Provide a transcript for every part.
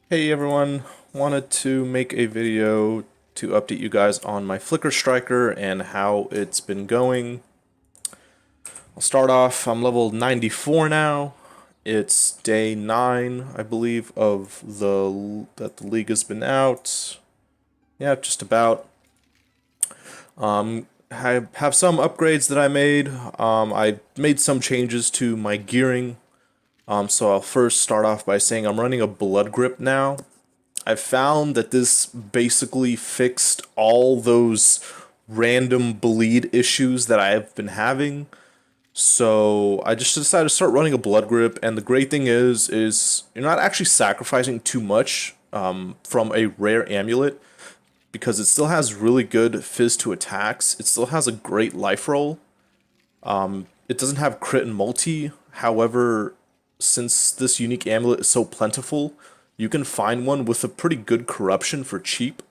Hey everyone, wanted to make a video to update you guys on my Flicker Striker and how it's been going. I'll start off, I'm level 94 now. It's day 9, I believe, of that the league has been out. Yeah, just about. I have some upgrades that I made. I made some changes to my gearing. So I'll first start off by saying I'm running a blood grip now. I found that this basically fixed all those random bleed issues that I've been having. So I just decided to start running a blood grip, and the great thing is you're not actually sacrificing too much from a rare amulet because it still has really good fizz to attacks. It still has a great life roll. It doesn't have crit and multi. However, since this unique amulet is so plentiful, you can find one with a pretty good corruption for cheap.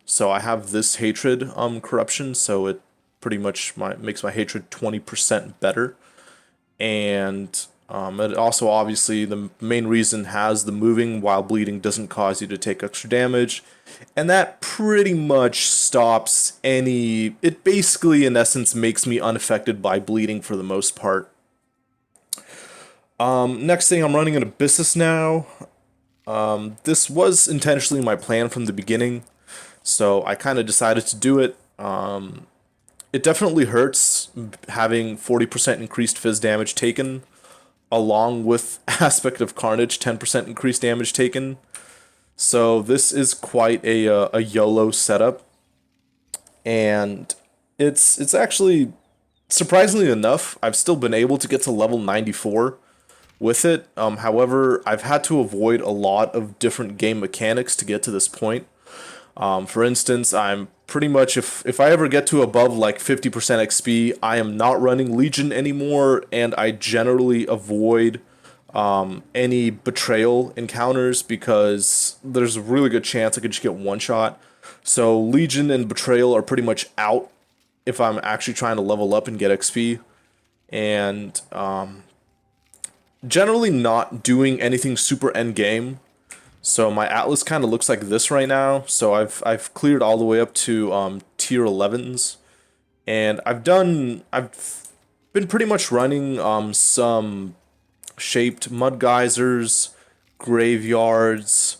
So I have this hatred corruption, so it pretty much makes my hatred 20% better. And it also obviously the main reason has the moving while bleeding doesn't cause you to take extra damage. And that pretty much stops any, it basically in essence makes me unaffected by bleeding for the most part. Next thing, I'm running an Abyssus now. This was intentionally my plan from the beginning, so I kind of decided to do it. It definitely hurts having 40% increased fizz damage taken, along with Aspect of Carnage, 10% increased damage taken. So this is quite a YOLO setup, and it's actually surprisingly enough, I've still been able to get to level 94 with it. However, I've had to avoid a lot of different game mechanics to get to this point. For instance, I'm pretty much, if I ever get to above like 50% XP, I am not running Legion anymore, and I generally avoid any betrayal encounters because there's a really good chance I could just get one shot. So Legion and betrayal are pretty much out if I'm actually trying to level up and get XP. And generally not doing anything super end game. So my Atlas kind of looks like this right now. So I've cleared all the way up to tier 11s, and I've been pretty much running some shaped mud geysers, graveyards,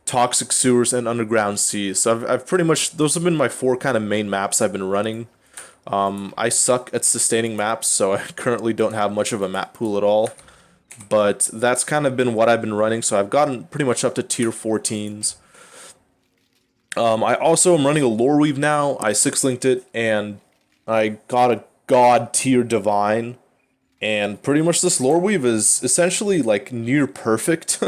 toxic sewers, and underground seas. So I've pretty much, those have been my four kind of main maps I've been running. I suck at sustaining maps, so I currently don't have much of a map pool at all. But that's kind of been what I've been running, so I've gotten pretty much up to tier 14s. I also am running a lore weave now. I 6-linked it, and I got a god tier divine. And pretty much this lore weave is essentially like near perfect,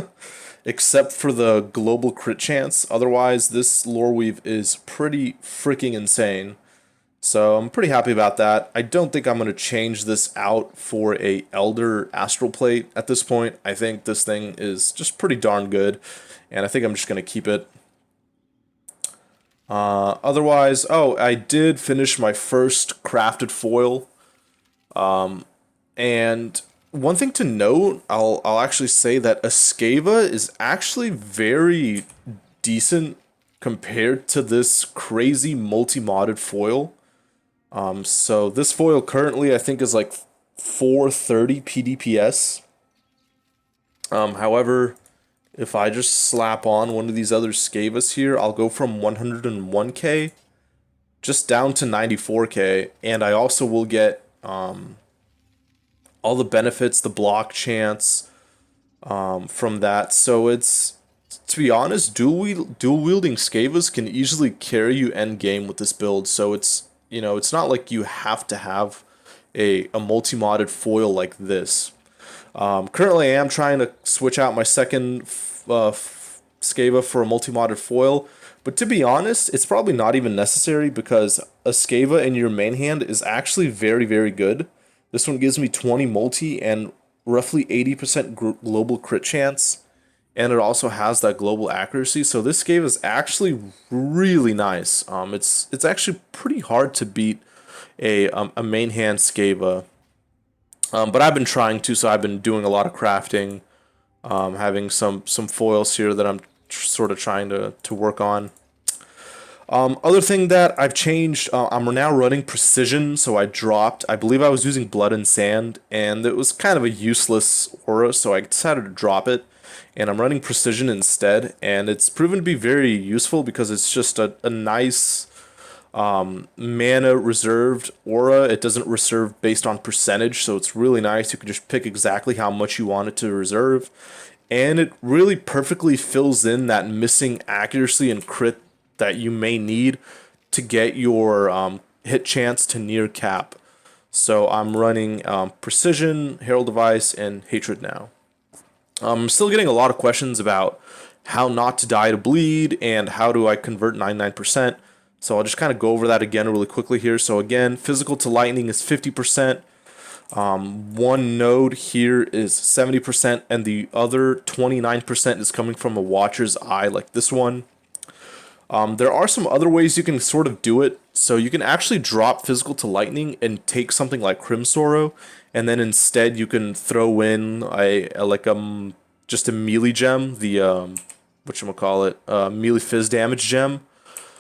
except for the global crit chance. Otherwise, this lore weave is pretty freaking insane. So I'm pretty happy about that. I don't think I'm going to change this out for a Elder Astral Plate at this point. I think this thing is just pretty darn good, and I think I'm just going to keep it. Otherwise, oh, I did finish my first crafted foil. And one thing to note, I'll actually say that Escava is actually very decent compared to this crazy multi-modded foil. So this foil currently I think is like 430 PDPS. However, if I just slap on one of these other Scavas here, I'll go from 101k just down to 94k, and I also will get all the benefits, the block chance from that. So it's, to be honest, dual wielding Scavas can easily carry you end game with this build. So it's, you know, it's not like you have to have a multi-modded foil like this. Currently, I am trying to switch out my second Scava for a multi-modded foil, but to be honest, it's probably not even necessary because a Scava in your main hand is actually very, very good. This one gives me 20 multi and roughly 80% global crit chance, and it also has that global accuracy. So this Scava is actually really nice. It's actually pretty hard to beat a main hand Scava. But I've been trying to, so I've been doing a lot of crafting, having some foils here that I'm sort of trying to work on. Other thing that I've changed, I'm now running precision, so I believe I was using blood and sand, and it was kind of a useless aura, so I decided to drop it, and I'm running precision instead, and it's proven to be very useful because it's just a nice mana reserved aura. It doesn't reserve based on percentage, so it's really nice. You can just pick exactly how much you want it to reserve, and it really perfectly fills in that missing accuracy and crit that you may need to get your hit chance to near cap. So I'm running Precision, Herald Device, and Hatred now. I'm still getting a lot of questions about how not to die to bleed and how do I convert 99%. So I'll just kind of go over that again really quickly here. So again, physical to lightning is 50%. One node here is 70%, and the other 29% is coming from a Watcher's Eye like this one. There are some other ways you can sort of do it. So you can actually drop physical to lightning and take something like Crimsorrow, and then instead you can throw in just a melee gem, the melee fizz damage gem.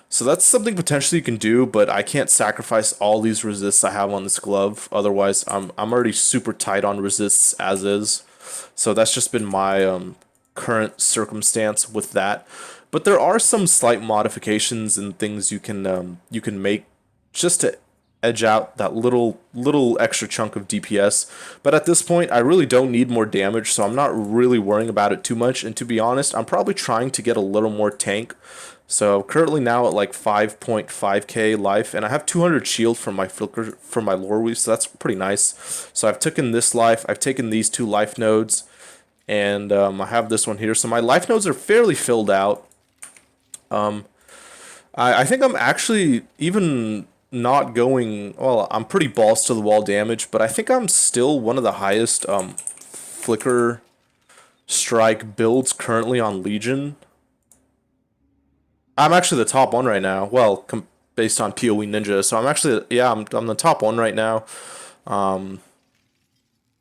So that's something potentially you can do, but I can't sacrifice all these resists I have on this glove. Otherwise, I'm already super tight on resists as is. So that's just been my current circumstance with that. But there are some slight modifications and things you can make just to edge out that little extra chunk of DPS. But at this point, I really don't need more damage, so I'm not really worrying about it too much. And to be honest, I'm probably trying to get a little more tank. So currently now at like 5.5k life, and I have 200 shield from my flicker from my lore weave, so that's pretty nice. So I've taken this life, I've taken these 2 life nodes, and I have this one here. So my life nodes are fairly filled out. I think I'm actually even not going, well, I'm pretty balls to the wall damage, but I think I'm still one of the highest flicker strike builds currently on Legion. I'm actually the top one right now. Well, based on PoE Ninja, so I'm actually, yeah, I'm the top one right now.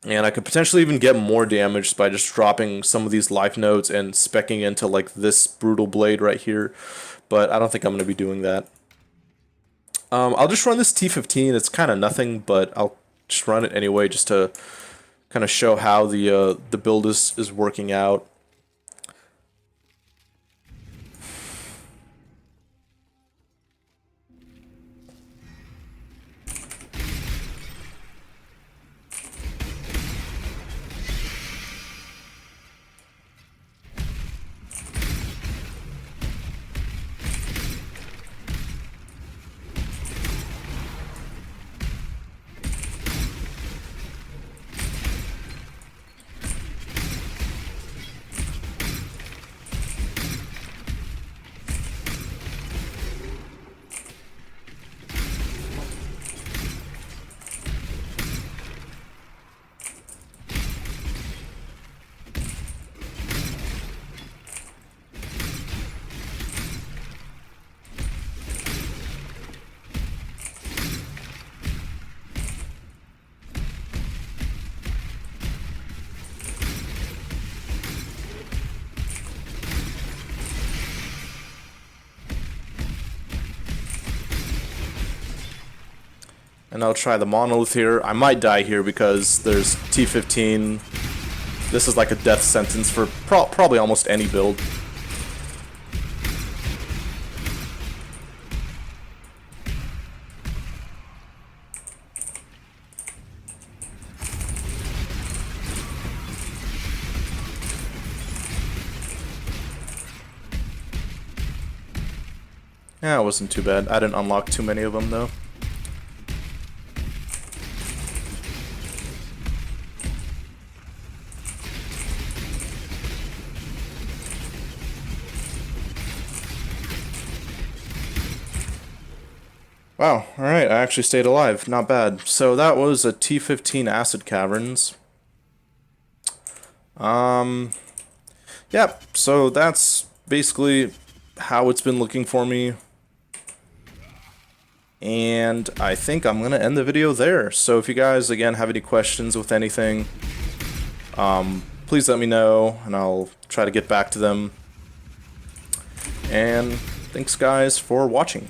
And I could potentially even get more damage by just dropping some of these life nodes and speccing into like this brutal blade right here. But I don't think I'm going to be doing that. I'll just run this T15. It's kind of nothing, but I'll just run it anyway just to kind of show how the build is working out. And I'll try the monolith here. I might die here because there's T15. This is like a death sentence for probably almost any build. Yeah, it wasn't too bad. I didn't unlock too many of them though. Wow, alright, I actually stayed alive. Not bad. So that was a T15 Acid Caverns. Yep, so that's basically how it's been looking for me. And I think I'm going to end the video there. So if you guys, again, have any questions with anything, please let me know, and I'll try to get back to them. And thanks guys for watching.